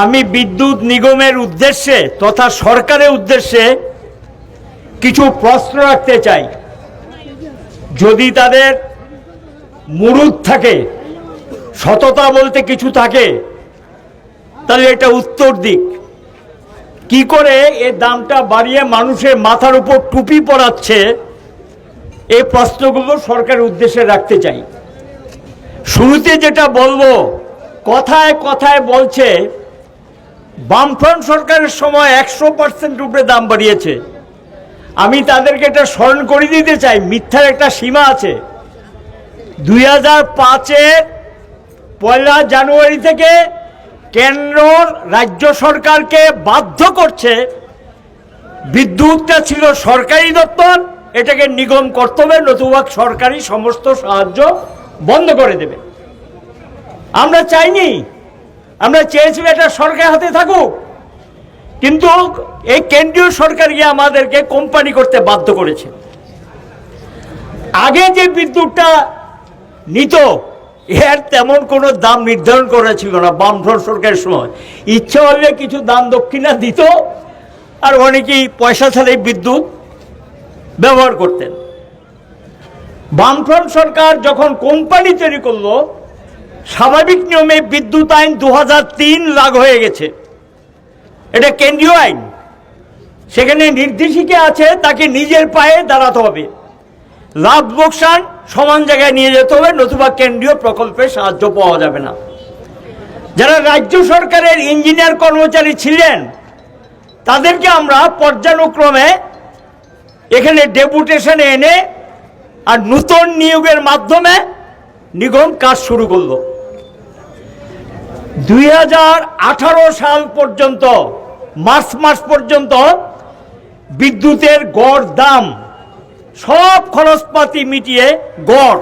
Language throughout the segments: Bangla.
আমি বিদ্যুৎ নিগমের উদ্দেশ্যে তথা সরকারের উদ্দেশ্যে কিছু প্রশ্ন রাখতে চাই। যদি তাদের মুরুদ থাকে, সততা বলতে কিছু থাকে, তাহলে এটা উত্তর দিক। কি করে এই দামটা বাড়িয়ে মানুষের মাথার উপর টুপি পরাচ্ছে, এই প্রশ্নগুলো সরকারের উদ্দেশ্যে রাখতে চাই। শুরুতে যেটা বলবো, কথায় কথায় বলছে বামফ্রন্ট সরকারের সময় 100% উপরে দাম বাড়িয়েছে। আমি তাদেরকে এটা স্মরণ করে দিতে চাই, মিথ্যার একটা সীমা আছে। 2005-এর 1 জানুয়ারি থেকে কেন্দ্র রাজ্য সরকারকে বাধ্য করছে, বিদ্যুৎটা ছিল সরকারি দপ্তর, এটাকে নিগম করতে হবে, নতুবা সরকারি সমস্ত সাহায্য বন্ধ করে দেবে। আমরা চাইনি, আমরা চেয়েছিলাম এটা সরকার হাতে থাকুক, কিন্তু এই কেন্দ্রীয় সরকার গিয়ে আমাদেরকে কোম্পানি করতে বাধ্য করেছে। আগে যে বিদ্যুৎটা নিত এর তেমন কোনো দাম নির্ধারণ করা ছিল না বামফ্রন্ট সরকারের সময়। ইচ্ছা হলে কিছু দান দক্ষিণা দিত, আর অনেকেই পয়সা ছাড়াই বিদ্যুৎ ব্যবহার করতেন। বামফ্রন্ট সরকার যখন কোম্পানি তৈরি করলো, স্বাভাবিক নিয়মে বিদ্যুৎ আইন 2003 লাগু হয়ে গেছে। এটা কেন্দ্রীয় আইন, সেখানে নির্দেশিকা আছে তাকে নিজের পায়ে দাঁড়াতে হবে, লাভ লোকসান সমান জায়গায় নিয়ে যেতে হবে, নতুবা কেন্দ্রীয় প্রকল্পে সাহায্য পাওয়া যাবে না। যারা রাজ্য সরকারের ইঞ্জিনিয়ার কর্মচারী ছিলেন তাদেরকে আমরা পর্যায়ক্রমে এখানে ডেপুটেশনে এনে আর নতুন নিয়োগের মাধ্যমে নিগম কাজ শুরু করলো। 2018 সাল পর্যন্ত, মার্চ মাস পর্যন্ত বিদ্যুতের গড় দাম সব খরচপাতি মিটিয়ে গড়,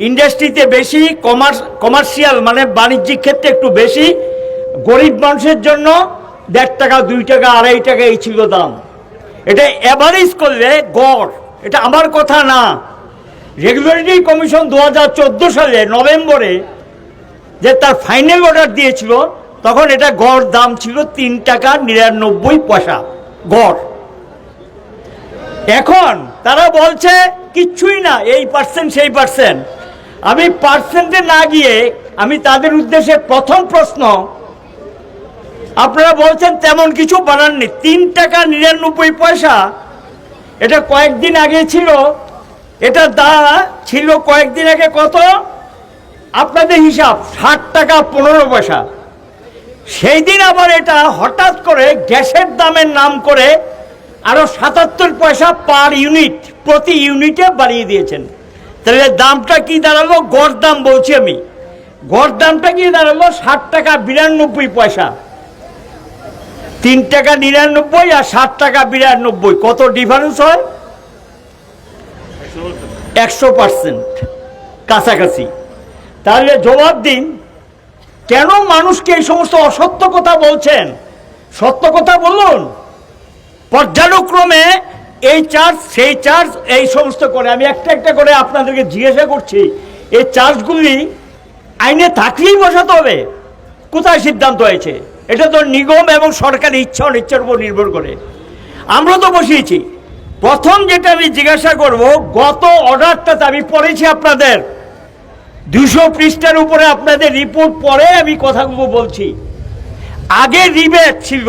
ইন্ডাস্ট্রিতে বেশি, কমার্শিয়াল মানে বাণিজ্যিক ক্ষেত্রে একটু বেশি, গরিব মানুষের জন্য 1.5 টাকা 2 টাকা 2.5 টাকা এই ছিল দাম। এটা অ্যাভারেজ করলে গড়, এটা আমার কথা না। রেগুলেটরি কমিশন 2014 সালে নভেম্বরে যে তার ফাইনাল অর্ডার দিয়েছিল, তখন এটা গড় দাম ছিল 3 টাকা 99 পয়সা গড়। এখন তারা বলছে কিচ্ছুই না, এই পার্সেন্ট সেই পার্সেন্ট। আমি পার্সেন্টে না গিয়ে আমি তাদের উদ্দেশ্যে প্রথম প্রশ্ন, আপনারা বলছেন তেমন কিছু বাড়াননি, 3 টাকা 99 পয়সা এটা কয়েকদিন আগে ছিল, এটা দাম ছিল কয়েকদিন আগে কত আপনাদের হিসাব 60 টাকা 15 পয়সা। সেই দিন আবার এটা হঠাৎ করে গ্যাসের দামের নাম করে আরো 77 পয়সা পার ইউনিট, প্রতি ইউনিটে বাড়িয়ে দিয়েছেন। তাহলে দামটা কি দাঁড়ালো? গড় দাম বলছি আমি, গড় দামটা কি দাঁড়ালো? 60 টাকা 92 পয়সা। 3 টাকা 99 আর 60 টাকা 92, কত ডিফারেন্স হয়? 100% কাছাকাছি। তাহলে জবাব দিন, কেন মানুষকে এই সমস্ত অসত্য কথা বলছেন? সত্য কথা বলুন। পর্যায়ক্রমে এই চার্জ সেই চার্জ এই সমস্ত করে, আমি একটা একটা করে আপনাদেরকে জিজ্ঞাসা করছি, এই চার্জগুলি আইনে থাকলেই বসাতে হবে? কোথায় সিদ্ধান্ত হয়েছে? এটা তো নিগম এবং সরকারের ইচ্ছা অনিচ্ছার উপর নির্ভর করে। আমরা তো বসিয়েছি। প্রথম যেটা আমি জিজ্ঞাসা করব, গত অর্ডারটাতে আমি পড়েছি আপনাদের 200 পৃষ্ঠার উপরে, আপনাদের রিপোর্ট পড়ে আমি কথাগুলো বলছি। আগে রিবেট ছিল,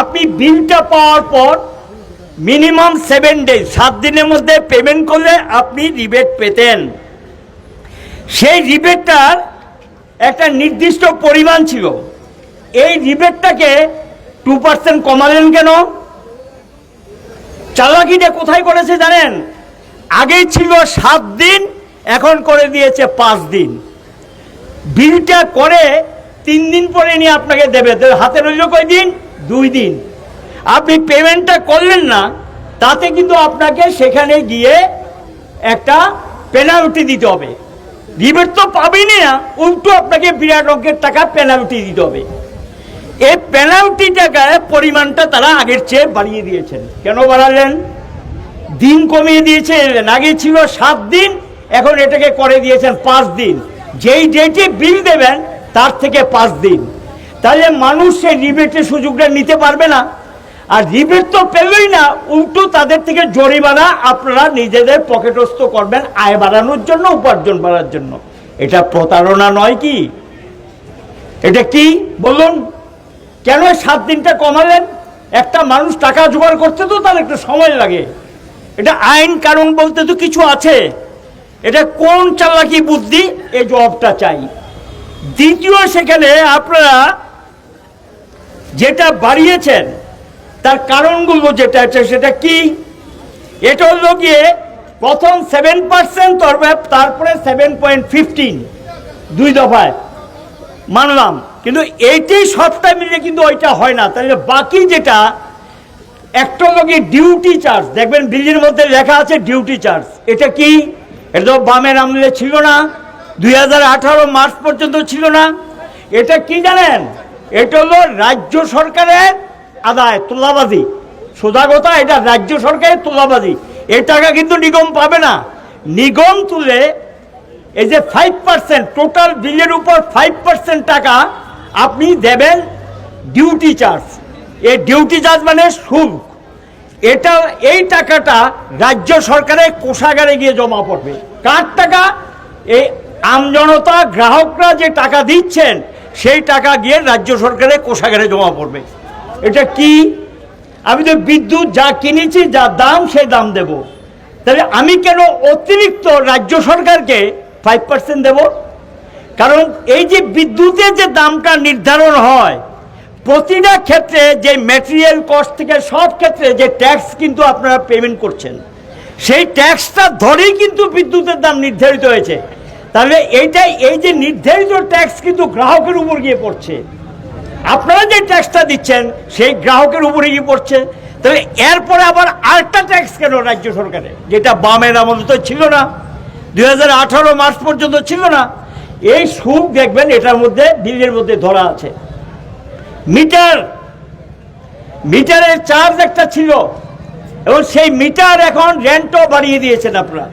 আপনি বিলটা পাওয়ার পর মিনিমাম 7 ডেজ, 7 দিনের মধ্যে পেমেন্ট করলে আপনি রিবেট পেতেন। সেই রিবেটটার একটা নির্দিষ্ট পরিমাণ ছিল। এই রিবেটটাকে 2% কমালেন কেন? চালাকিটা কোথায় করেছে জানেন? আগে ছিল 7 দিন, এখন করে দিয়েছে 5 দিন। বিলটা করে 3 দিন পরে নিয়ে আপনাকে দেবে, হাতে রইল কয় দিন? 2 দিন। আপনি পেমেন্টটা করলেন না, তাতে কিন্তু আপনাকে সেখানে গিয়ে একটা পেনাল্টি দিতে হবে। রিবেট তো পাবেনই না, উল্টো আপনাকে বিরাট অঙ্কের টাকা পেনাল্টি দিতে হবে। এই পেনাল্টি টাকার পরিমাণটা তারা আগের চেয়ে বাড়িয়ে দিয়েছেন। কেন বাড়ালেন? দিন কমিয়ে দিয়েছেন। আগে ছিল 7 দিন, এখন এটাকে করে দিয়েছেন 5 দিন। যেই ডেটে বিল দেবেন তার থেকে 5 দিন। তাহলে মানুষ সেই রিবেটের সুযোগটা নিতে পারবে না। আর রিবেট তো পেলই না, উল্টো তাদের থেকে জরিমানা আপনারা নিজেদের পকেটস্থ করবেন আয় বাড়ানোর জন্য, উপার্জন বাড়ার জন্য। এটা প্রতারণা নয় কি? এটা কি বলুন? কেন 7 দিনটা কমালেন? একটা মানুষ টাকা জোগাড় করতে তো তার একটু সময় লাগে। এটা আইন কানুন বলতে তো কিছু আছে। এটা কোন চালাকি বুদ্ধি? এই জবাবটা চাই। দ্বিতীয়, সেখানে আপনারা যেটা বাড়িয়েছেন তার কারণগুলো যেটা আছে সেটা কি? এটা হলো গিয়ে প্রথম 7% তারপরে 7.15, 2 দফায় মানলাম, কিন্তু এইটাই সবটা মিলে কিন্তু ওইটা হয় না। তাহলে বাকি যেটা একটা হলো গিয়ে ডিউটি চার্জ, দেখবেন বিলের মধ্যে লেখা আছে ডিউটি চার্জ। এটা কি? এটা তো বামের আমলে ছিল না, 2018 মার্চ পর্যন্ত ছিল না। এটা কি জানেন? এটা হলো রাজ্য সরকারের আদায়, তোলাবাজি। সোজা কথা, এটা রাজ্য সরকারের তোলাবাজি। এই টাকা কিন্তু নিগম পাবে না। নিগম তুলে এই যে 5%, টোটাল বিলের উপর 5% টাকা আপনি দেবেন ডিউটি চার্জ। এই ডিউটি চার্জ মানে শুল্ক। এটা, এই টাকাটা রাজ্য সরকারের কোষাগারে গিয়ে জমা পড়বে। কার টাকা? এই আমজনতা, গ্রাহকরা যে টাকা দিচ্ছেন সেই টাকা গিয়ে রাজ্য সরকারের কোষাগারে জমা পড়বে। এটা কি? আমি তো বিদ্যুৎ যা কিনেছি, যা দাম, সেই দাম দেব। তাহলে আমি কেন অতিরিক্ত রাজ্য সরকারকে 5% দেব? কারণ এই যে বিদ্যুতের যে দামটা নির্ধারণ হয়, প্রতিটা ক্ষেত্রে যে ম্যাটেরিয়াল কস্ট থেকে সব ক্ষেত্রে যে ট্যাক্স কিন্তু আপনারা পেমেন্ট করছেন, সেই ট্যাক্সটা ধরেই কিন্তু বিদ্যুতের দাম নির্ধারিত হয়েছে। তাহলে এইটাই, এই যে নির্ধারিত ট্যাক্স কিন্তু গ্রাহকের উপর গিয়ে পড়ছে। আপনারা যে ট্যাক্সটা দিচ্ছেন সেই গ্রাহকের উপরে গিয়ে পড়ছে। তাহলে এরপরে আবার আরেকটা ট্যাক্স কেন রাজ্য সরকারে, যেটা বামের আমলে তো ছিল না, 2018 মার্চ পর্যন্ত ছিল না। এই সুদ দেখবেন এটার মধ্যে, বিলের মধ্যে ধরা আছে। মিটারের চার্জ একটা ছিল, এবং সেই মিটার এখন রেন্টও বাড়িয়ে দিয়েছেন আপনারা।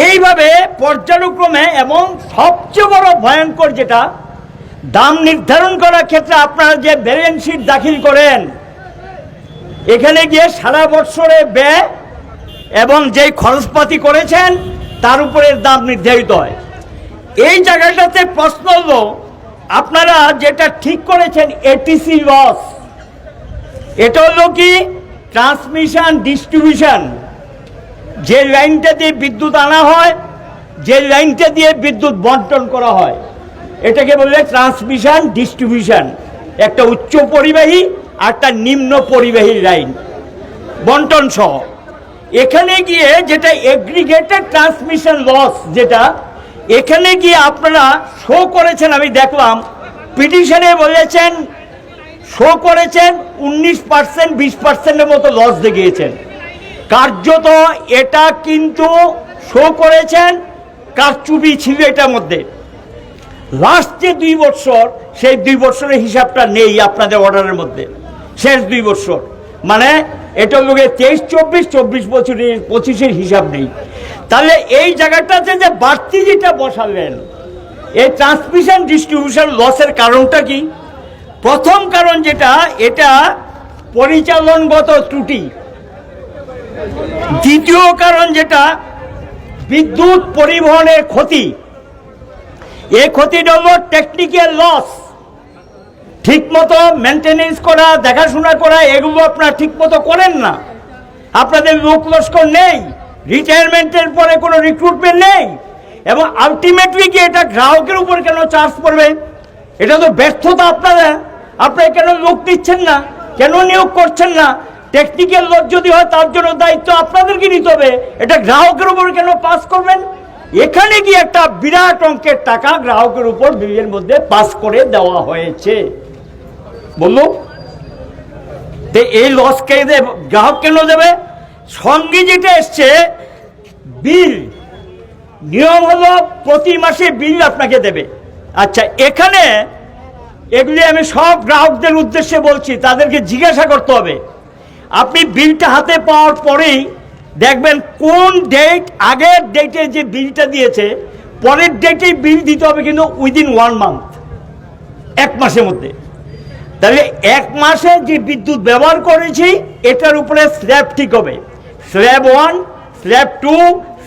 এইভাবে পর্যায়ক্রমে, এবং সবচেয়ে বড় ভয়ঙ্কর যেটা, দাম নির্ধারণ করার ক্ষেত্রে আপনারা যে ব্যালেন্স শিট দাখিল করেন, এখানে গিয়ে সারা বছরে ব্যয় এবং যেই খরচপাতি করেছেন তার উপরে দাম নির্ধারিত হয়। এই জায়গাটাতে প্রশ্ন হলো, আপনারা যেটা ঠিক করেছেন এটিসি লস, এটা হলো কি ট্রান্সমিশন ডিস্ট্রিবিউশন। যে লাইনটা দিয়ে বিদ্যুৎ আনা হয়, যে লাইনটা দিয়ে বিদ্যুৎ বন্টন করা হয়, এটাকে বললে ট্রান্সমিশন ডিস্ট্রিবিউশন। একটা উচ্চ পরিবাহী আর একটা নিম্ন পরিবাহী লাইন বন্টন সহ। এখানে গিয়ে যেটা এগ্রিগেটেড ট্রান্সমিশন লস, যেটা এখানে গিয়ে আপনারা শো করেছেন, আমি দেখলাম পিটিশনে বলেছেন, শো করেছেন 19%, 20%-এর মতো লস দেখিয়েছেন। কার্যত এটা কিন্তু শো করেছেন, কারচুপি ছিল এটার মধ্যে। লাস্ট যে 2 বছর, সেই 2 বছরের হিসাবটা নেই আপনাদের অর্ডারের মধ্যে। শেষ 2 বছর মানে এটা লোকে 23-24, 24-25-এর হিসাব নেই। তাহলে এই জায়গাটাতে যে বাড়তি যেটা বসালেন, এই ট্রান্সমিশন ডিস্ট্রিবিউশন লসের কারণটা কি? প্রথম কারণ যেটা, এটা পরিচালনগত ত্রুটি। দ্বিতীয় কারণ যেটা, বিদ্যুৎ পরিবহনের ক্ষতি। এই ক্ষতিটা হলো টেকনিক্যাল লস। ঠিকমতো মেনটেনেন্স করা, দেখাশোনা করা, এগুলো আপনারা ঠিকমতো করেন না। আপনাদের লোক লস্কর নেই, রিটায়ারমেন্টের পরে কোনো রিক্রুটমেন্ট নেই, এবং আলটিমেটলি কি এটা গ্রাহকের উপর কেন চার্জ পড়বে? এটা তো ব্যর্থতা আপনারা। আপনারা কেন লোক দিচ্ছেন না, কেন নিয়োগ করছেন না? টেকনিক্যাল লস যদি হয় তার জন্য দায়িত্ব আপনাদেরকে নিতে হবে, এটা গ্রাহকের উপর কেন পাস করবেন? এখানে কি একটা বিরাট অঙ্কের টাকা গ্রাহকের উপর বিলের মধ্যে পাস করে দেওয়া হয়েছে। বললো এই লস কে দেবে? গ্রাহক কেন দেবে? সঙ্গে যেটা এসছে বিল, নিয়ম হলো প্রতি মাসে বিল আপনাকে দেবে। আচ্ছা, এখানে এগুলি আমি সব গ্রাহকদের উদ্দেশ্যে বলছি, তাদেরকে জিজ্ঞাসা করতে হবে। আপনি বিলটা হাতে পাওয়ার পরেই দেখবেন কোন ডেট, আগের ডেটে যে বিলটা দিয়েছে পরের ডেটেই বিল দিতে হবে, কিন্তু উইদিন 1 মান্থ। 1 মাসের মধ্যে। তাহলে 1 মাসে যে বিদ্যুৎ ব্যবহার করেছি এটার উপরে স্ল্যাব ঠিক হবে, স্ল্যাব 1, স্ল্যাব 2,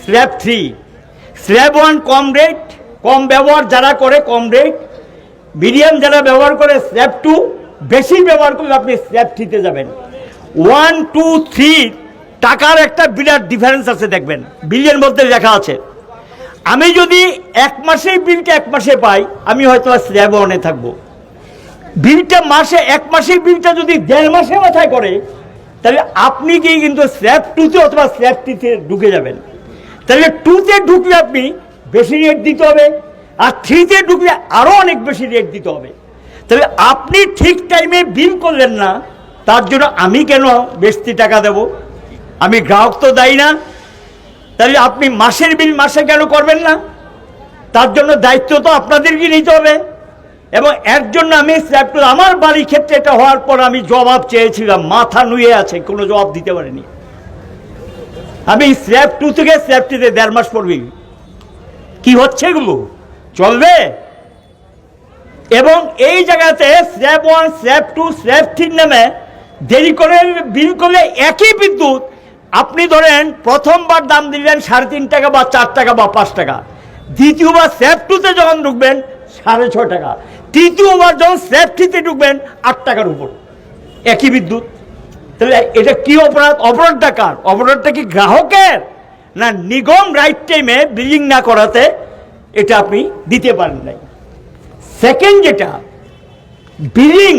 স্ল্যাব 3। স্ল্যাব 1 কম রেট, কম ব্যবহার যারা করে কম রেট, মিডিয়াম যারা ব্যবহার করে স্ল্যাব 2, বেশি ব্যবহার করলে আপনি স্ল্যাব 3-তে যাবেন। 1, 2, 3 টাকার একটা বিরাট ডিফারেন্স আছে, দেখবেন বিলের মধ্যে লেখা আছে। আমি যদি 1 মাসের বিলটা 1 মাসে পাই, আমি হয়তো স্ল্যাব 1-এ থাকবো। বিলটা মাসে 1 মাসের বিলটা যদি 1.5 মাসে মাথায় করে, তাহলে আপনি কি কিন্তু স্ল্যাব 2-তে অথবা স্ল্যাব 3-তে ঢুকে যাবেন। তাহলে 2-তে ঢুকলে আপনি বেশি রেট দিতে হবে, আর 3-তে ঢুকলে আরও অনেক বেশি রেট দিতে হবে। তাহলে আপনি ঠিক টাইমে বিল করলেন না, তার জন্য আমি কেন বেশি টাকা দেব? আমি গ্রাহক তো দায়ী না। তাহলে আপনি মাসের বিল মাসে কেন করবেন না? তার জন্য দায়িত্ব তো আপনাদেরকে নিতে হবে। এবং এর জন্য আমি স্ল্যাব 2, আমার বাড়ির ক্ষেত্রে এটা হওয়ার পর আমি জবাব চেয়েছিলাম, মাথা নুয়ে আছে, কোনো জবাব দিতে পারিনি। আমি স্ল্যাব 2 থেকে স্ল্যাব 3-তে 1.5 মাস পড়বি, কি হচ্ছে এগুলো চলবে? এবং এই জায়গাতে স্ল্যাব 1, স্ল্যাব 2, স্ল্যাব 3 নামে দেরি করে বিল করলে একই বিদ্যুৎ আপনি ধরেন প্রথমবার দাম দিলেন 3.5 টাকা বা 4 টাকা বা 5 টাকা, দ্বিতীয়বার স্ল্যাব 2-তে যখন ঢুকবেন 6.5 টাকা, তৃতীয়বার যখন স্ল্যাব 3-তে ঢুকবেন 8 টাকার উপর, একই বিদ্যুৎ। তাহলে এটা কি অপরাধ? অপরাধটা কার? অপরাধটা কি গ্রাহকের, না নিগম রাইট টাইমে বিলিং না করাতে এটা আপনি দিতে পারেন নাই? সেকেন্ড যেটা বিলিং,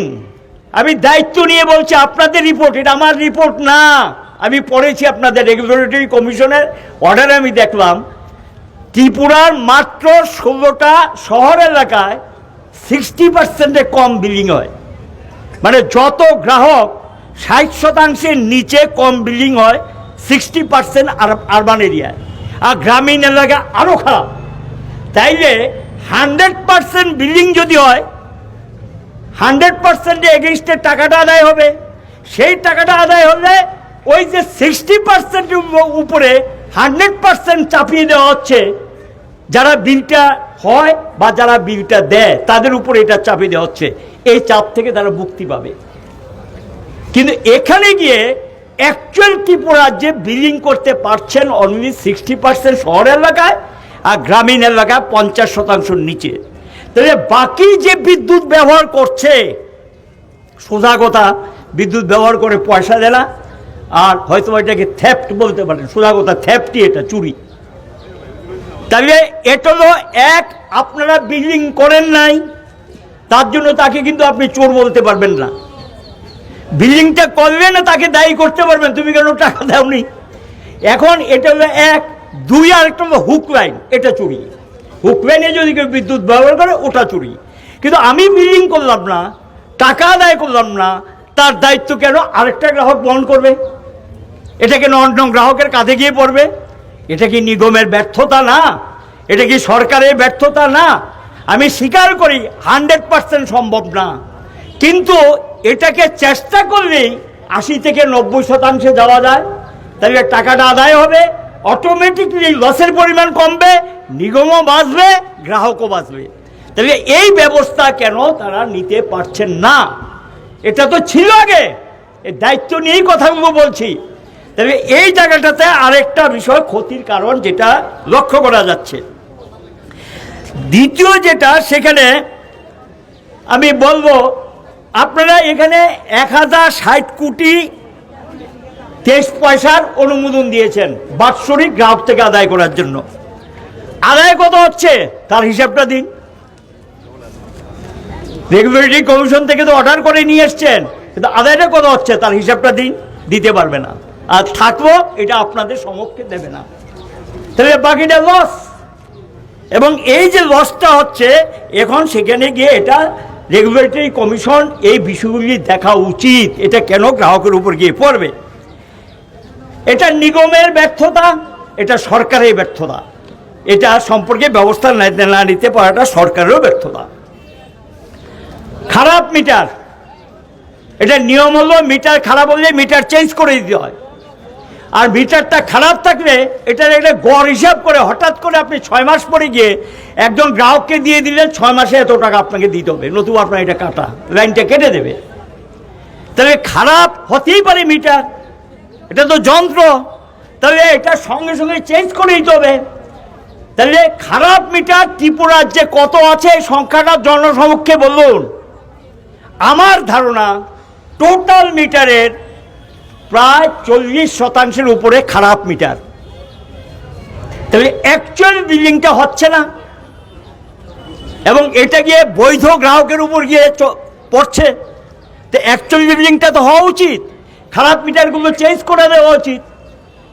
আমি দায়িত্ব নিয়ে বলছি, আপনাদের রিপোর্ট, এটা আমার রিপোর্ট না। আমি পড়েছি আপনাদের রেগুলেটরি কমিশনের অর্ডারে, আমি দেখলাম ত্রিপুরার মাত্র 16টা শহর এলাকায় 60%-এর কম বিলিং হয়। মানে যত গ্রাহক 60% নিচে কম বিলিং হয় 60% আরবান এরিয়ায়, আর গ্রামীণ এলাকা আরও খারাপ। তাইলে 100% বিলিং যদি হয়, 100% এগেইনস্টে টাকাটা আদায় হবে। সেই টাকাটা আদায় হলে ওই যে 60% উপরে 100% চাপিয়ে দেওয়া হচ্ছে, যারা বিলটা হয় বা যারা বিলটা দেয় তাদের উপরে এটা চাপিয়ে দেওয়া হচ্ছে, এই চাপ থেকে তারা মুক্তি পাবে। কিন্তু এখানে গিয়ে অ্যাকচুয়াল ত্রিপুরা যে বিলিং করতে পারছেন অনলি 60% শহর এলাকায়, আর গ্রামীণ এলাকায় 50% নিচে। তাহলে বাকি যে বিদ্যুৎ ব্যবহার করছে, সোজা কথা, বিদ্যুৎ ব্যবহার করে পয়সা দেয় না, আর হয়তো এটাকে থেফট বলতে পারেন, সোজা কথা থেফটই, এটা চুরি। তাহলে এটা হলো এক, আপনারা বিলিং করেন নাই, তার জন্য তাকে কিন্তু আপনি চোর বলতে পারবেন না। বিলিংটা করলে না তাকে দায়ী করতে পারবেন, তুমি কেন টাকা দাওনি। এখন এটা হলো এক। 2, আরেকটা হলো হুক লাইন, এটা চুরি। হুক লাইনে যদি কেউ বিদ্যুৎ ব্যবহার করে ওটা চুরি। কিন্তু আমি বিলিং করলাম না, টাকা আদায় করলাম না, তার দায়িত্ব কেন আরেকটা গ্রাহক বহন করবে? এটা কেন অন্য গ্রাহকের কাঁধে গিয়ে পড়বে? এটা কি নিগমের ব্যর্থতা না? এটা কি সরকারের ব্যর্থতা না? আমি স্বীকার করি 100% সম্ভব না, কিন্তু এটাকে চেষ্টা করলেই 80 থেকে 90% যাওয়া যায়। তাহলে টাকাটা আদায় হবে, অটোমেটিকলি লসের পরিমাণ কমবে, নিগমও বাঁচবে, গ্রাহকও বাঁচবে। তাহলে এই ব্যবস্থা কেন তারা নিতে পারছেন না? এটা তো ছিল আগে, এই দায়িত্ব নিয়েই কথাগুলো বলছি। তাহলে এই জায়গাটাতে আরেকটা বিষয় ক্ষতির কারণ যেটা লক্ষ্য করা যাচ্ছে। দ্বিতীয় যেটা, সেখানে আমি বলবো, আপনারা এখানে 1060 কোটি 23 পয়সার অনুমোদন দিয়েছেন বাৎসরিক গ্রাহক থেকে আদায় করার জন্য। আদায় কত হচ্ছে তার হিসাবটা দিন। রেগুলেটরি কমিশন থেকে তো অর্ডার করে নিয়ে এসছেন, কিন্তু আদায়টা কত হচ্ছে তার হিসাবটা দিন। দিতে পারবে না, আর থাকবো এটা আপনাদের সমক্ষে দেবে না, তাহলে বাকিটা লস। এবং এই যে লসটা হচ্ছে, এখন সেখানে গিয়ে এটা রেগুলেটরি কমিশন এই বিষয়গুলি দেখা উচিত, এটা কেন গ্রাহকের উপর গিয়ে পড়বে। এটা নিগমের ব্যর্থতা, এটা সরকারের ব্যর্থতা, এটা সম্পর্কে ব্যবস্থা না নিতে পারাটা সরকারেরও ব্যর্থতা। খারাপ মিটার, এটা নিয়ম হলো মিটার খারাপ হলে মিটার চেঞ্জ করে দিতে হয়। আর মিটারটা খারাপ থাকলে এটার একটা গড় হিসাব করে হঠাৎ করে আপনি 6 মাস পরে গিয়ে একজন গ্রাহককে দিয়ে দিলেন 6 মাসে এত টাকা আপনাকে দিতে হবে, নতুবা আপনার এটা কাটা, লাইনটা কেটে দেবে। তাহলে খারাপ হতেই পারে মিটার, এটা তো যন্ত্র, তাহলে এটা সঙ্গে সঙ্গে চেঞ্জ করে দিতে হবে। তাহলে খারাপ মিটার ত্রিপুরার যে কত আছে এই সংখ্যাটা জনসমক্ষে বলুন। আমার ধারণা টোটাল মিটারের প্রায় 40% উপরে খারাপ মিটার। তাহলে অ্যাকচুয়াল বিলিংটা হচ্ছে না এবং এটা গিয়ে বৈধ গ্রাহকের উপর গিয়ে পড়ছে। তো অ্যাকচুয়াল বিলিংটা তো হওয়া উচিত, খারাপ মিটারগুলো চেঞ্জ করে দেওয়া উচিত,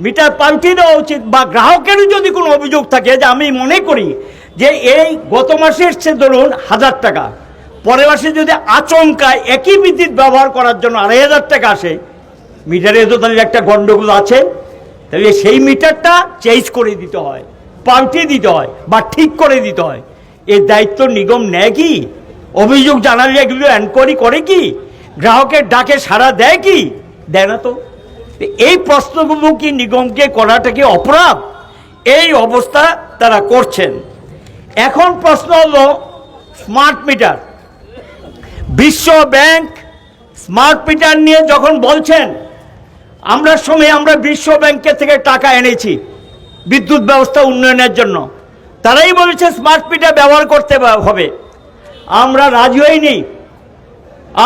মিটার পাল্টিয়ে দেওয়া উচিত। বা গ্রাহকেরও যদি কোনো অভিযোগ থাকে, যে আমি মনে করি যে এই গত মাসে এসছে ধরুন 1000 টাকা, পরের মাসে যদি আচমকায় একই বিদ্যুৎ ব্যবহার করার জন্য 2500 টাকা আসে, মিটারে তো তাহলে একটা গন্ডগোল আছে, তাহলে সেই মিটারটা চেঞ্জ করে দিতে হয়, পাল্টিয়ে দিতে হয় বা ঠিক করে দিতে হয়। এর দায়িত্ব নিগম নেয় কি? অভিযোগ জানালে এগুলো এনকোয়ারি করে কি? গ্রাহকের ডাকে সাড়া দেয় কি? দেয় না তো। এই প্রশ্নগুলো কি নিগমকে করাটা কি অপরাধ? এই অবস্থা তারা করছেন। এখন প্রশ্ন হলো স্মার্ট মিটার। বিশ্ব ব্যাংক স্মার্ট মিটার নিয়ে যখন বলছেন, আমরা বিশ্ব ব্যাংকের থেকে টাকা এনেছি বিদ্যুৎ ব্যবস্থা উন্নয়নের জন্য, তারাই বলেছে স্মার্ট মিটার ব্যবহার করতে হবে, আমরা রাজি হইনি।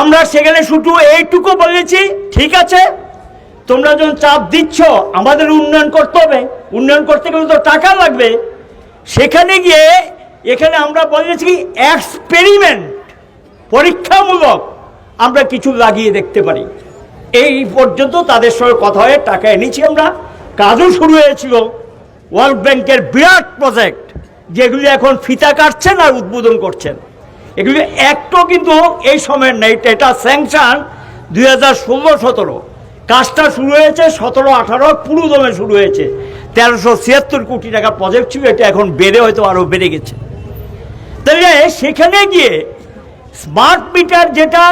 আমরা সেখানে শুধু এইটুকু বলেছি, ঠিক আছে তোমরা যখন চাপ দিচ্ছ আমাদের উন্নয়ন করতে হবে, উন্নয়ন করতে গেলে তো টাকা লাগবে। সেখানে গিয়ে এখানে আমরা বলেছি এক্সপেরিমেন্ট, পরীক্ষামূলক আমরা কিছু লাগিয়ে দেখতে পারি। এই পর্যন্ত তাদের সঙ্গে কথা হয়ে টাকা এনেছি আমরা, কাজও শুরু হয়েছিল। ওয়ার্ল্ড ব্যাংকের বিরাট প্রজেক্ট যেগুলি এখন ফিতা কাটছেন আর উদ্বোধন করছেন, এগুলি একটু কিন্তু এই সময়ের নেই। এটা স্যাংশন 2016-17, কাজটা শুরু হয়েছে 17-18 পুরো দমে শুরু হয়েছে। 1376 কোটি টাকা প্রজেক্ট ছিল, এটা এখন বেড়ে হয়তো আরও বেড়ে গেছে। তাহলে সেখানে গিয়ে স্মার্ট মিটার, যেটা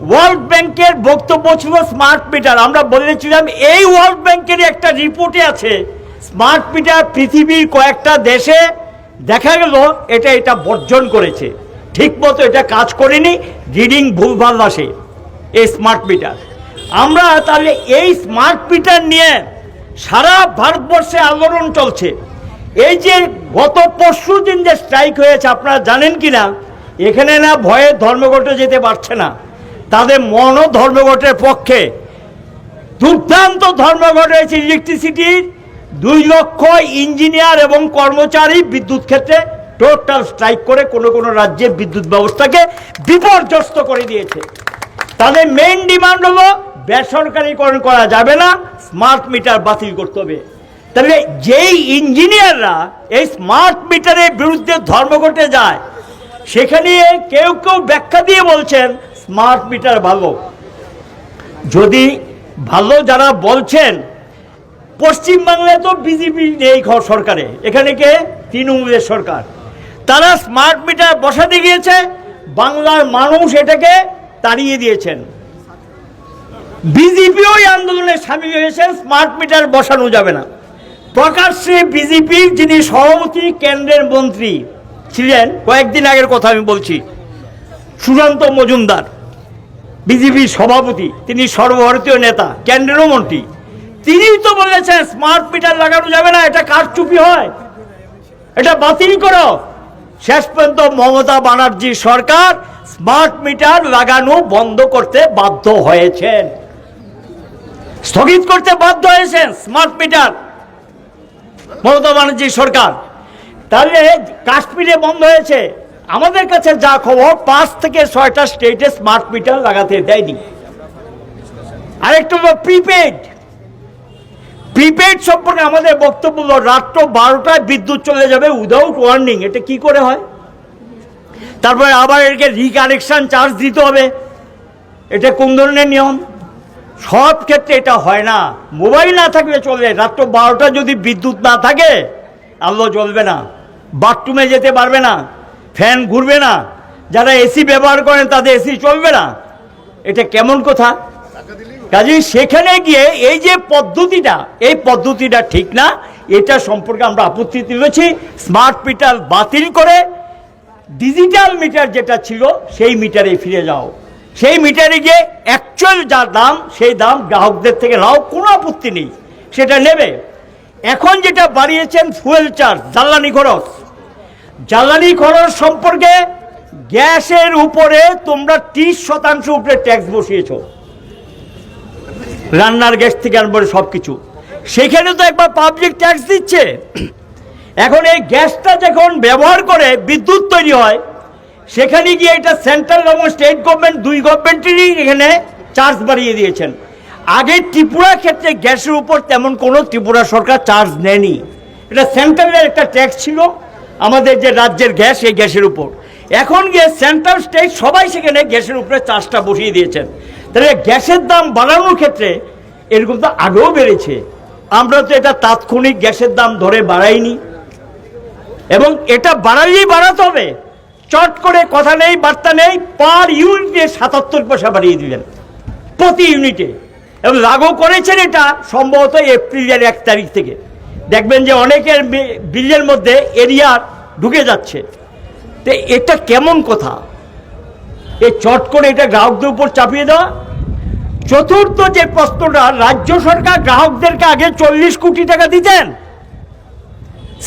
ওয়ার্ল্ড ব্যাংকের বক্তব্য ছিল স্মার্ট মিটার, আমরা বলেছিলাম এই ওয়ার্ল্ড ব্যাংকের একটা রিপোর্টে আছে স্মার্ট মিটার পৃথিবীর কয়েকটা দেশে দেখা গেল এটা বর্জন করেছে, ঠিক মতো এটা কাজ করেনি, রিডিং ভুলভাল আসে এই স্মার্ট মিটার। আমরা তাহলে এই স্মার্ট মিটার নিয়ে সারা ভারতবর্ষে আন্দোলন চলছে। এই যে গত পরশু দিন যে স্ট্রাইক হয়েছে, আপনারা জানেন কি না? এখানে না ভয়ে ধর্মঘটে যেতে পারছে না, তাদের মনও ধর্মঘটের পক্ষে। দুর্দান্ত ধর্মঘট হয়েছে ইলেকট্রিসিটির, 2 লক্ষ ইঞ্জিনিয়ার এবং কর্মচারী বিদ্যুৎ ক্ষেত্রে টোটাল স্ট্রাইক করে কোনো রাজ্যের বিদ্যুৎ ব্যবস্থাকে বিপর্যস্ত করে দিয়েছে। তাদের মেইন ডিমান্ড হলো বেসরকারীকরণ করা যাবে না, স্মার্ট মিটার বাতিল করতে হবে। তাহলে যেই ইঞ্জিনিয়াররা এই স্মার্ট মিটারের বিরুদ্ধে ধর্মঘটে যায়, সেখানে কেউ ব্যাখ্যা দিয়ে বলছেন স্মার্ট মিটার ভালো। যদি ভালো যারা বলছেন, পশ্চিমবাংলায় তো বিজেপি নেই সরকারে, এখানে কে? তৃণমূলের সরকার। তারা স্মার্ট মিটার বসাতে গিয়েছে, বাংলার মানুষ এটাকে তাড়িয়ে দিয়েছেন। বিজেপিও এই আন্দোলনে সামিল হয়েছেন, স্মার্ট মিটার বসানো যাবে না। প্রকাশ্যে বিজেপির যিনি সভাপতি কেন্দ্রের মন্ত্রী ছিলেন, কয়েকদিন আগের কথা আমি বলছি, সুশান্ত মজুমদার, বিজেপির সভাপতি, তিনি সর্বভারতীয় নেতা, কেন্দ্রেরও মন্ত্রী, তিনি তো বলেছেন স্মার্ট মিটার লাগানো যাবে না, এটা কারচুপি হয়, এটা বাতিল করো। শেষ পর্যন্ত মমতা ব্যানার্জি সরকার স্মার্ট মিটার লাগানো বন্ধ করতে বাধ্য হয়েছেন, স্থগিত করতে বাধ্য হয়েছেন স্মার্ট মিটার মমতা ব্যানার্জি সরকার। তাহলে কাশ্মীরে বন্ধ হয়েছে, আমাদের কাছে যা খবর 5 থেকে 6টা স্টেটে স্মার্ট মিটার লাগাতে দেয়নি। আরেকটা হলো প্রিপেড সম্পর্কে আমাদের বক্তব্য হলো রাত্র 12টায় বিদ্যুৎ চলে যাবে উইদাউট ওয়ার্নিং, এটা কি করে হয়? তারপরে আবার একে রিকানেকশন চার্জ দিতে হবে, এটা কোন ধরনের নিয়ম? সব ক্ষেত্রে এটা হয় না। মোবাইল না থাকলে চলবে, রাত্র 12টা যদি বিদ্যুৎ না থাকে আলো জ্বলবে না, বাথরুমে যেতে পারবে না, ফ্যান ঘুরবে না, যারা এসি ব্যবহার করেন তাদের এসি চলবে না। এটা কেমন কথা? কাজেই সেখানে গিয়ে এই যে পদ্ধতিটা, এই পদ্ধতিটা ঠিক না, এটা সম্পর্কে আমরা আপত্তি তুলেছি। স্মার্ট মিটার বাতিল করে ডিজিটাল মিটার যেটা ছিল সেই মিটারে ফিরে যাও, সেই মিটারে গিয়ে অ্যাকচুয়াল যা দাম সেই দাম গ্রাহকদের থেকে নাও, কোনো আপত্তি নেই, সেটা নেবে। এখন যেটা বাড়িয়েছেন ফুয়েল চার্জ, জ্বালানি খরচ সম্পর্কে গ্যাসের উপরে তোমরা 30% উপরে ট্যাক্স বসিয়েছ, রান্নার গ্যাস থেকে আরম্ভ করে সব কিছু, সেখানে তো একবার পাবলিক ট্যাক্স দিচ্ছে। এখন এই গ্যাসটা যখন ব্যবহার করে বিদ্যুৎ তৈরি হয়, সেখানে গিয়ে এটা সেন্ট্রাল এবং স্টেট গভর্নমেন্ট দুই গভর্নমেন্টেরই এখানে চার্জ বাড়িয়ে দিয়েছেন। আগে ত্রিপুরা ক্ষেত্রে গ্যাসের উপর তেমন কোনো ত্রিপুরা সরকার চার্জ নেয়নি, এটা সেন্ট্রালের একটা ট্যাক্স ছিল আমাদের যে রাজ্যের গ্যাস, এই গ্যাসের উপর। এখন গিয়ে সেন্ট্রাল স্টেট সবাই সেখানে গ্যাসের উপরে চার্জটা বসিয়ে দিয়েছেন। তাহলে গ্যাসের দাম বাড়ানোর ক্ষেত্রে এরকম তো আগেও বেড়েছে, আমরা তো এটা তাৎক্ষণিক গ্যাসের দাম ধরে বাড়াইনি, এবং এটা বাড়ালেই বাড়াতে হবে, চট করে কথা নেই বার্তা নেই, পার ইউনিটে 77 পয়সা বাড়িয়ে দিলেন প্রতি ইউনিটে, এবং লাগু করেছেন এটা সম্ভবত এপ্রিলের 1 তারিখ থেকে। দেখবেন যে অনেকের বিলের মধ্যে এরিয়ার ঢুকে যাচ্ছে। তো এটা কেমন কথা, এই চট করে এটা গ্রাহকদের উপর চাপিয়ে দেওয়া। চতুর্থ যে প্রশ্নটা, রাজ্য সরকার গ্রাহকদেরকে আগে 40 কোটি টাকা দিতেন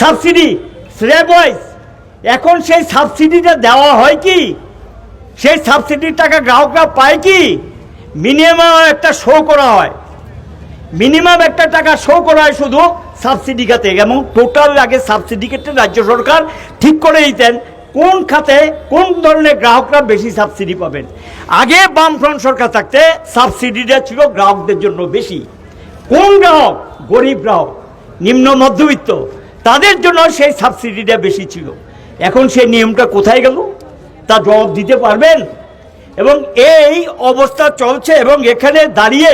সাবসিডি স্ল্যাব ওয়াইজ, এখন সেই সাবসিডিটা দেওয়া হয় কি? সেই সাবসিডির টাকা গ্রাহকরা পায় কি? মিনিমাম একটা শো করা হয়, মিনিমাম একটা টাকা শো করা হয় শুধু সাবসিডি খাতে, এবং টোটাল আগে সাবসিডি ক্ষেত্রে রাজ্য সরকার ঠিক করে দিতেন কোন খাতে কোন ধরনের গ্রাহকরা বেশি সাবসিডি পাবেন। আগে বামফ্রন্ট সরকার থাকতে সাবসিডিটা ছিল গ্রাহকদের জন্য বেশি। কোন গ্রাহক? গরিব গ্রাহক, নিম্ন মধ্যবিত্ত, তাদের জন্য সেই সাবসিডিটা বেশি ছিল। এখন সেই নিয়মটা কোথায় গেল তা জবাব দিতে পারবেন? এবং এই অবস্থা চলছে, এবং এখানে দাঁড়িয়ে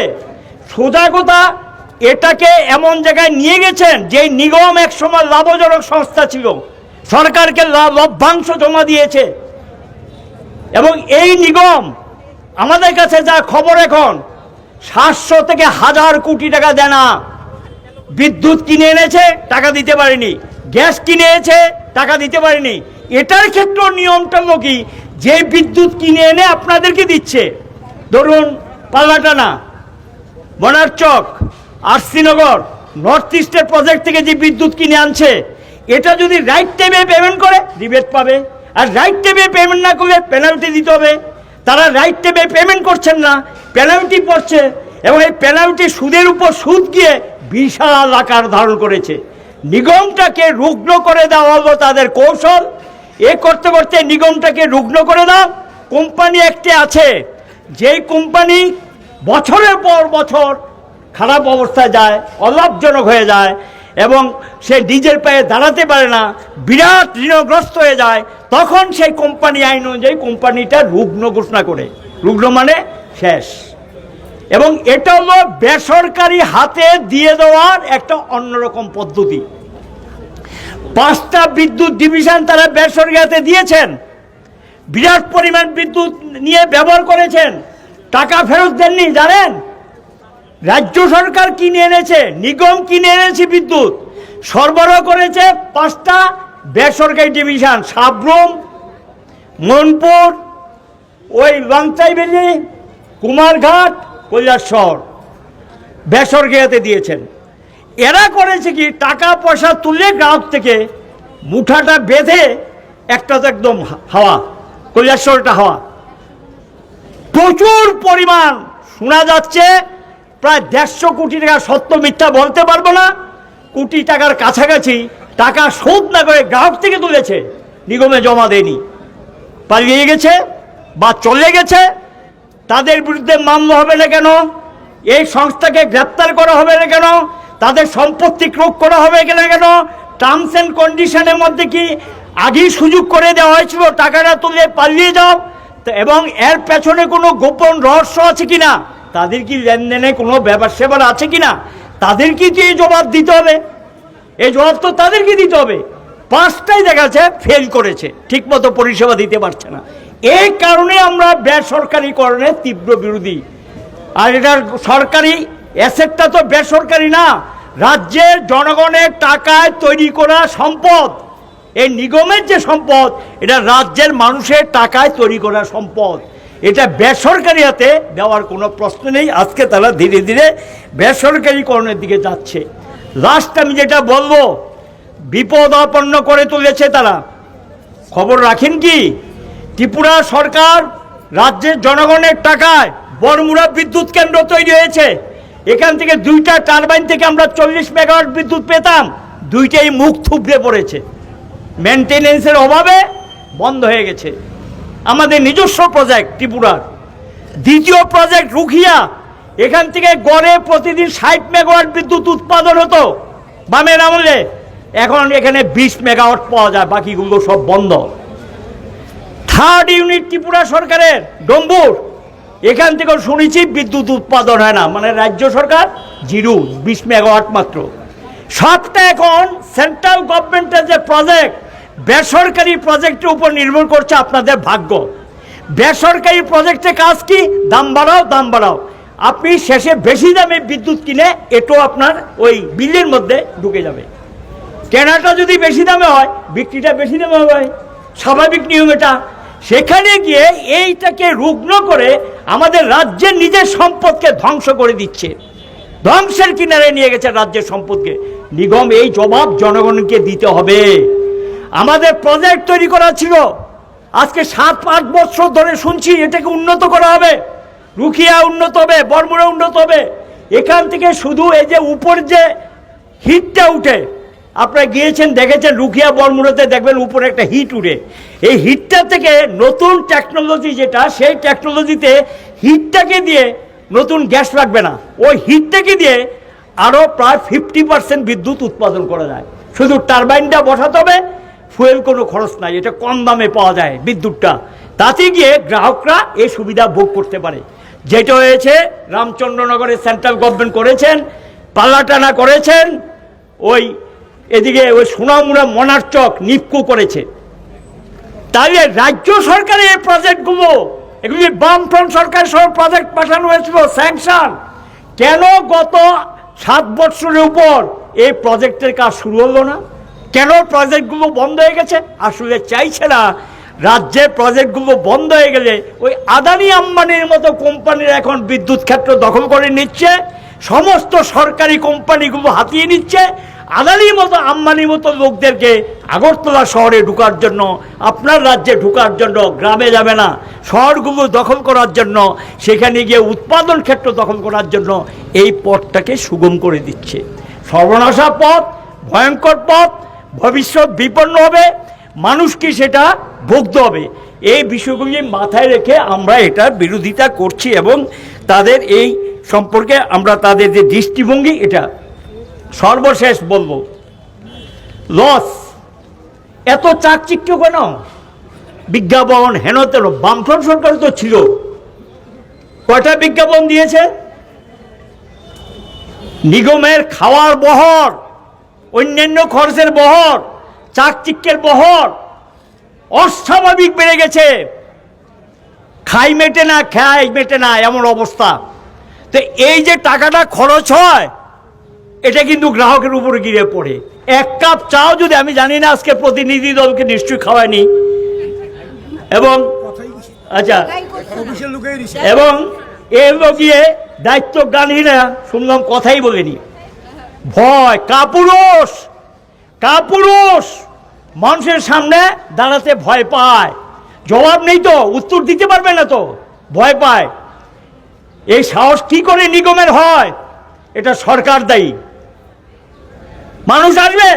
সোজা কথা এটাকে এমন জায়গায় নিয়ে গেছেন যে নিগম একসময় লাভজনক সংস্থা ছিল, সরকারকে লভ্যাংশ জমা দিয়েছে, এবং এই নিগম আমাদের কাছে যা খবর এখন 700 থেকে 1000 কোটি টাকা দেয় না। বিদ্যুৎ কিনে এনেছে, টাকা দিতে পারেনি, গ্যাস কিনে এনেছে, টাকা দিতে পারেনি। এটার ক্ষেত্রে নিয়মটা কি, যে বিদ্যুৎ কিনে এনে আপনাদেরকে দিচ্ছে, ধরুন পাল্লাটানা, বনারচক, আরসিনগর, নর্থ ইস্টের প্রজেক্ট থেকে যে বিদ্যুৎ কিনে আনছে, এটা যদি রাইট টাইমে পেমেন্ট করে রিবেট পাবে, আর রাইট টাইমে পেমেন্ট না করলে পেনাল্টি দিতে হবে। তারা রাইট টাইমে পেমেন্ট করছেন না, পেনাল্টি পড়ছে, এবং এই পেনাল্টি সুদের উপর সুদ গিয়ে বিশাল আকার ধারণ করেছে। নিগমটাকে রুগ্ন করে দেওয়া হলো তাদের কৌশল। এ করতে করতে নিগমটাকে রুগ্ন করে দাও। কোম্পানি একটি আছে, যেই কোম্পানি বছরের পর বছর খারাপ অবস্থায় যায়, অলাভজনক হয়ে যায়, এবং সে নিজের পায়ে দাঁড়াতে পারে না, বিরাট ঋণগ্রস্ত হয়ে যায়, তখন সেই কোম্পানি আইন অনুযায়ী কোম্পানিটা রুগ্ন ঘোষণা করে। রুগ্ন মানে শেষ। এবং এটা হলো বেসরকারি হাতে দিয়ে দেওয়ার একটা অন্যরকম পদ্ধতি। 5টা বিদ্যুৎ ডিভিশন তারা বেসরকারি হাতে দিয়েছেন, বিরাট পরিমাণ বিদ্যুৎ নিয়ে ব্যবহার করেছেন, টাকা ফেরত দেননি। জানেন রাজ্য সরকার কিনে এনেছে, নিগম কিনে এনেছে বিদ্যুৎ, সরবরাহ করেছে 5টা বেসরকারি ডিভিশন, সাবরুম, মনপুর, ওই লংচাইবেলি, কুমারঘাট, কৈলাসহর, বেসরকারি হাতে দিয়েছেন। এরা করেছে কি, টাকা পয়সা তুলে গ্রাহক থেকে মুঠাটা বেঁধে, একটা তো একদম হাওয়া, কৈলাসহরটা হাওয়া, প্রচুর পরিমাণ শোনা যাচ্ছে প্রায় 150 কোটি টাকা, সত্য মিথ্যা বলতে পারবো না, কোটি টাকার কাছাকাছি টাকা শোধ না করে গ্রাহক থেকে তুলেছে, নিগমে জমা দেয়নি, পালিয়ে গেছে বা চলে গেছে। তাদের বিরুদ্ধে মামলা হবে না কেন? এই সংস্থাকে গ্রেপ্তার করা হবে না কেন? তাদের সম্পত্তি ক্রোক করা হবে না কেন? টার্মস অ্যান্ড কন্ডিশনের মধ্যে কি আগেই সুযোগ করে দেওয়া হয়েছিল টাকাটা তুলে পালিয়ে যাও? এবং এর পেছনে কোনো গোপন রহস্য আছে কিনা, তাদের কি লেনদেনে কোনো ব্যাপার সেবার আছে কিনা, তাদের কি এই জবাব দিতে হবে। এই জবাব তো তাদেরকে দিতে হবে। 5টাই দেখা যাচ্ছে ফেল করেছে, ঠিকমতো পরিষেবা দিতে পারছে না। এই কারণে আমরা বেসরকারীকরণের তীব্র বিরোধী। আর এটা সরকারি অ্যাসেটটা তো বেসরকারি না, রাজ্যের জনগণের টাকায় তৈরি করা সম্পদ। এই নিগমের যে সম্পদ, এটা রাজ্যের মানুষের টাকায় তৈরি করা সম্পদ। এটা বেসরকারি হাতে দেওয়ার কোনো প্রশ্ন নেই। আজকে তারা ধীরে ধীরে বেসরকারিকরণের দিকে যাচ্ছে। লাস্ট আমি যেটা বলবো, বিপদাপন্ন করে তুলেছে তারা। খবর রাখেন কি, ত্রিপুরা সরকার রাজ্যের জনগণের টাকায় বড়মুড়া বিদ্যুৎ কেন্দ্র তৈরি হয়েছে। এখান থেকে 2টা টারবাইন থেকে আমরা 40 মেগাওয়াট বিদ্যুৎ পেতাম, 2টাই মুখ থুবড়ে পড়েছে, মেনটেনেন্সের অভাবে বন্ধ হয়ে গেছে। আমাদের নিজস্ব প্রজেক্ট ত্রিপুরার। দ্বিতীয় প্রজেক্ট রুখিয়া, এখান থেকে গড়ে প্রতিদিন 60 মেগাওয়াট বিদ্যুৎ উৎপাদন হতো বামের আমলে, এখন এখানে 20 মেগাওয়াট পাওয়া যায়, বাকিগুলো সব বন্ধ। থার্ড ইউনিট ত্রিপুরা সরকারের ডম্বুর, এখান থেকেও শুনেছি বিদ্যুৎ উৎপাদন হয় না, মানে রাজ্য সরকার 0, 20 মেগাওয়াট মাত্র। সবটা এখন সেন্ট্রাল গভর্নমেন্টের যে প্রজেক্ট, বেসরকারি প্রজেক্টের উপর নির্ভর করছে। আপনাদের ভাগ্য, বেসরকারি প্রজেক্টে কাজ কি, দাম বাড়াও দাম বাড়াও, আপনি শেষে বেশি দামে বিদ্যুৎ কিনে এটাও আপনার ওই বিলের মধ্যে ঢুকে যাবে। কেনাটা যদি বেশি দামে হয়, বিক্রিটা বেশি দামে হবে, স্বাভাবিক নিয়ম এটা। সেখানে গিয়ে এইটাকে রুগ্ন করে আমাদের রাজ্যের নিজের সম্পদকে ধ্বংস করে দিচ্ছে, ধ্বংসের কিনারে নিয়ে গেছে রাজ্যের সম্পদকে। নিগম এই জবাব জনগণকে দিতে হবে। আমাদের প্রজেক্ট তৈরি করা ছিল, আজকে 7-8 বছর ধরে শুনছি এটাকে উন্নত করা হবে, রুখিয়া উন্নত হবে, বড়মুড়া উন্নত হবে। এখান থেকে শুধু এই যে উপর যে হিটটা উঠে, আপনারা গিয়েছেন দেখেছেন রুখিয়া বড়মুড়াতে, দেখবেন উপরে একটা হিট উঠে। এই হিটটা থেকে নতুন টেকনোলজি যেটা, সেই টেকনোলজিতে হিটটাকে দিয়ে নতুন গ্যাস লাগবে না, ওই হিটটাকে দিয়ে আরও প্রায় 50% বিদ্যুৎ উৎপাদন করা যায়। শুধু টারবাইনটা বসাতে হবে, ফুয়েল কোনো খরচ নাই, এটা কম দামে পাওয়া যায় বিদ্যুৎটা। তাতে গিয়ে গ্রাহকরা এই সুবিধা ভোগ করতে পারে। যেটা হয়েছে রামচন্দ্রনগরে সেন্ট্রাল গভর্নমেন্ট করেছেন, পাল্লাটানা করেছেন, ওই এদিকে ওই সোনামুড়া মনারচক নিপকো করেছে। তাহলে রাজ্য সরকারের এই প্রজেক্টগুলো, এগুলি বামফ্রন্ট সরকার সব প্রজেক্ট পাঠানো হয়েছিল স্যাংশন, কেন গত 7 বছরের উপর এই প্রজেক্টের কাজ শুরু হলো না? কেন প্রজেক্টগুলো বন্ধ হয়ে গেছে? আসলে চাইছে না। রাজ্যের প্রজেক্টগুলো বন্ধ হয়ে গেলে ওই আদানি আম্বানির মতো কোম্পানির এখন বিদ্যুৎ ক্ষেত্র দখল করে নিচ্ছে, সমস্ত সরকারি কোম্পানিগুলো হাতিয়ে নিচ্ছে। আদানির মতো আম্বানির মতো লোকদেরকে আগরতলা শহরে ঢোকার জন্য, আপনার রাজ্যে ঢোকার জন্য, গ্রামে যাবে না, শহরগুলো দখল করার জন্য, সেখানে গিয়ে উৎপাদন ক্ষেত্র দখল করার জন্য এই পথটাকে সুগম করে দিচ্ছে। সর্বনাশা পথ, ভয়ঙ্কর পথ, ভবিষ্যৎ বিপন্ন হবে, মানুষকে সেটা ভুগতে হবে। এই বিষয়গুলি মাথায় রেখে আমরা এটার বিরোধিতা করছি এবং তাদের এই সম্পর্কে আমরা তাদের যে দৃষ্টিভঙ্গি, এটা সর্বশেষ বলবো। লস এত চাকচিক্য কেন? বিজ্ঞাপন হেন তেন, বামফ্রন্ট সরকার তো ছিল, কয়টা বিজ্ঞাপন দিয়েছে? নিগমের খাওয়ার বহর, অন্যান্য খরচের বহর, চাকচিক্যের বহর অস্বাভাবিক বেড়ে গেছে। খাই মেটে না, খাই মেটে না, এমন অবস্থা। তো এই যে টাকাটা খরচ হয়, এটা কিন্তু গ্রাহকের উপরে গিয়ে পড়ে। 1 কাপ চাও যদি, আমি জানি না আজকে প্রতিনিধি দলকে নিশ্চয়ই খাওয়ায়নি, এবং আচ্ছা, এবং এর গিয়ে দায়িত্বজ্ঞানীরা শুনলাম কথাই বলেনি। ভয়, কাপুরুষ, কাপুরুষ মানুষের সামনে দাঁড়াতে ভয় পায়, জবাব নেই তো, উত্তর দিতে পারবে না তো, ভয় পায়। এই সাহস কি করে নিগমের হয়? এটা সরকার দায়ী। মানুষ আসবে,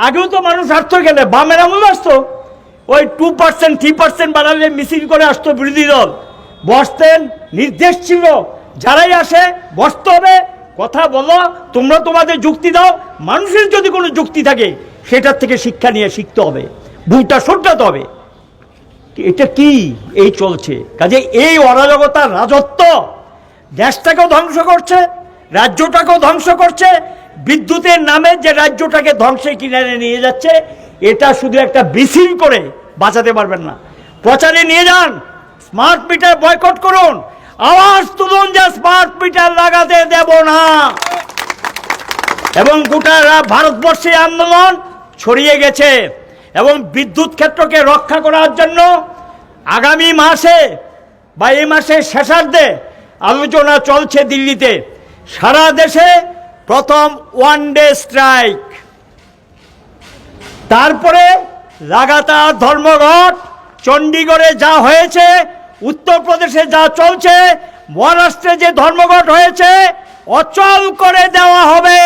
আগেও তো মানুষ আসতো, গেলে বামের আমল আসতো, ওই 2% 3% বাড়ালে মিছিল করে আসতো বিরোধী দল, বসতেন, নির্দেশ ছিল যারাই আসে বসতে হবে, কথা বলো, তোমরা তোমাদের যুক্তি দাও, মানুষের যদি কোনো যুক্তি থাকে সেটার থেকে শিক্ষা নিয়ে শিখতে হবে, ভুলটা শোধরাতে হবে। এটা কি এই চলছে? কাজে এই অরাজকতার রাজত্ব দেশটাকেও ধ্বংস করছে, রাজ্যটাকেও ধ্বংস করছে, বিদ্যুতের নামে যে রাজ্যটাকে ধ্বংসের কিনারে নিয়ে যাচ্ছে, এটা শুধু একটা মিছিল করে বাঁচাতে পারবেন না। প্রচারে নিয়ে যান, স্মার্ট মিটার বয়কট করুন, আওয়াজ তুলুন যে স্মার্ট মিটার লাগাতে দেব না। এবং গোটা ভারতবর্ষে আন্দোলন ছড়িয়ে গেছে এবং বিদ্যুৎ ক্ষেত্রকে রক্ষা করার জন্য আগামী মাসে বা এই মাসের শেষার্ধে আলোচনা চলছে দিল্লিতে। সারা দেশে প্রথম ওয়ান ডে স্ট্রাইক, তারপরে লাগাতার ধর্মঘট। চণ্ডীগড়ে যা হয়েছে, উত্তরপ্রদেশে যা চলছে, মহারাষ্ট্রে যে ধর্মঘট হয়েছে, অচল করে দেওয়া হবে,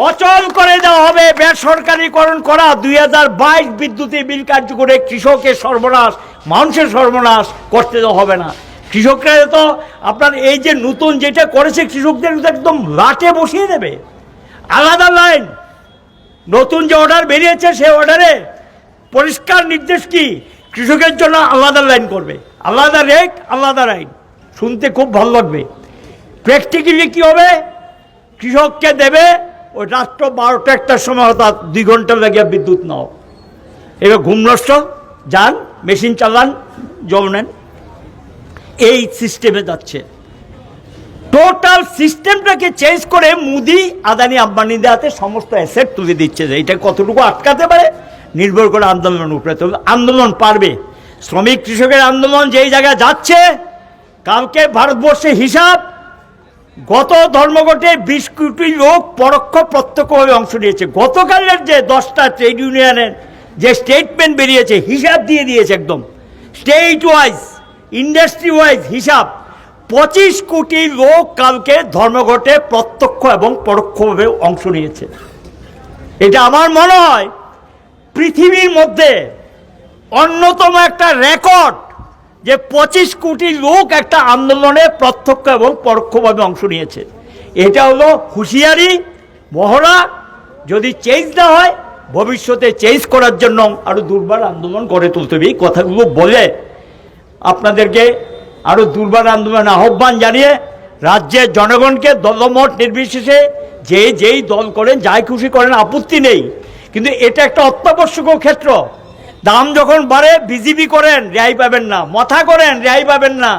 অচল করে দেওয়া হবে। বেসরকারীকরণ করা 2022 বিদ্যুতের বিল কার্যকরে কৃষকের সর্বনাশ, মানুষের সর্বনাশ করতে দেওয়া হবে না। কৃষকরা তো আপনার এই যে নতুন যেটা করেছে কৃষকদের একদম লাটে বসিয়ে দেবে। আলাদা লাইন, নতুন যে অর্ডার বেরিয়েছে সে অর্ডারে পরিষ্কার নির্দেশ কি, কৃষকের জন্য আলাদা লাইন করবে, আলাদা রেট, আলাদা লাইন। শুনতে খুব ভালো লাগবে। প্র্যাকটিক্যালি কী হবে, কৃষককে দেবে ওই রাত্র 12টা 1টার সময় অর্থাৎ 2 ঘন্টা লাগিয়ে বিদ্যুৎ নাও, এবার ঘুম নষ্ট, যান মেশিন চালান, জল নেন, এই সিস্টেমে যাচ্ছে। টোটাল সিস্টেমটাকে চেঞ্জ করে মুদি আদানি আম্বানিদের হাতে সমস্ত অ্যাসেট তুলে দিচ্ছে। যে এটা কতটুকু আটকাতে পারে নির্ভর করে আন্দোলনের উপরে। তবে আন্দোলন পারবে। শ্রমিক কৃষকের আন্দোলন যেই জায়গায় যাচ্ছে, কালকে ভারতবর্ষে হিসাব, গত ধর্মঘটে 20 কোটি লোক পরোক্ষ প্রত্যক্ষভাবে অংশ নিয়েছে। গতকালের যে 10টা ট্রেড ইউনিয়নের যে স্টেটমেন্ট বেরিয়েছে, হিসাব দিয়ে দিয়েছে একদম স্টেট ওয়াইজ, ইন্ডাস্ট্রি ওয়াইজ হিসাব। 25 কোটি লোক কালকে ধর্মঘটে প্রত্যক্ষ এবং পরোক্ষভাবে অংশ নিয়েছে। এটা আমার মনে হয় পৃথিবীর মধ্যে অন্যতম একটা রেকর্ড, যে 25 কোটি লোক একটা আন্দোলনে প্রত্যক্ষ এবং পরোক্ষভাবে অংশ নিয়েছে। এটা হলো হুঁশিয়ারি, মহড়া। যদি চেঞ্জ না হয়, ভবিষ্যতে চেঞ্জ করার জন্য আরও দুর্বার আন্দোলন গড়ে তুলতে হবে। এই কথাগুলো বলে আপনাদেরকে আরও দুর্বার আন্দোলন আহ্বান জানিয়ে রাজ্যের জনগণকে দলমত নির্বিশেষে যেই দল করেন, যাই খুশি করেন, আপত্তি নেই, কিন্তু এটা একটা অত্যাবশ্যকীয় ক্ষেত্র। দাম যখন বাড়ে বিজিবি করেন, রেহাই পাবেন না, মাথা করেন, রেহাই পাবেন না,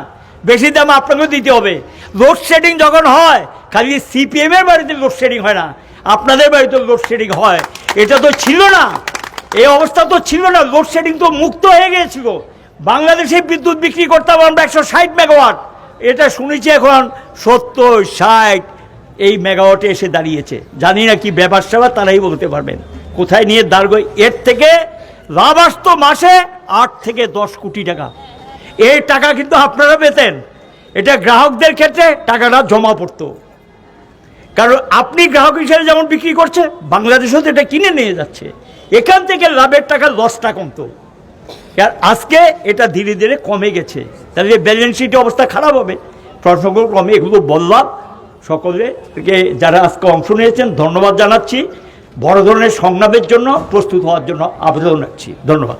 বেশি দাম আপনাকেও দিতে হবে। লোডশেডিং যখন হয়, খালি সিপিএমের বাড়িতে লোডশেডিং হয় না, আপনাদের বাড়িতে লোডশেডিং হয়। এটা তো ছিল না, এই অবস্থা তো ছিল না। লোডশেডিং তো মুক্ত হয়ে গিয়েছিল। বাংলাদেশে বিদ্যুৎ বিক্রি করতাম আমরা 160 মেগাওয়াট, এটা শুনেছি এখন 70-60 এই মেগাওয়াটে এসে দাঁড়িয়েছে। জানি না কি ব্যাপার সেবা, তারাই বলতে পারবেন কোথায় নিয়ে দাঁড়াবে। এর থেকে লাভ আসতো মাসে 8 থেকে 10 কোটি টাকা। এই টাকা কিন্তু আপনারা পেতেন। এটা গ্রাহকদের ক্ষেত্রে টাকাটা জমা পড়তো, কারণ আপনি গ্রাহক হিসেবে যেমন বিক্রি করছে, বাংলাদেশেও তো এটা কিনে নিয়ে যাচ্ছে। এখান থেকে লাভের টাকা, লসটা কমতো। আর আজকে এটা ধীরে ধীরে কমে গেছে। তাহলে ব্যালেন্স শিটের অবস্থা খারাপ হবে। প্রসঙ্গ ক্রমে এগুলো বললাম। সকলকে যারা আজকে অংশ নিয়েছেন ধন্যবাদ জানাচ্ছি। বড় ধরনের সংলাপের জন্য প্রস্তুত হওয়ার জন্য আবেদন রাখছি। ধন্যবাদ।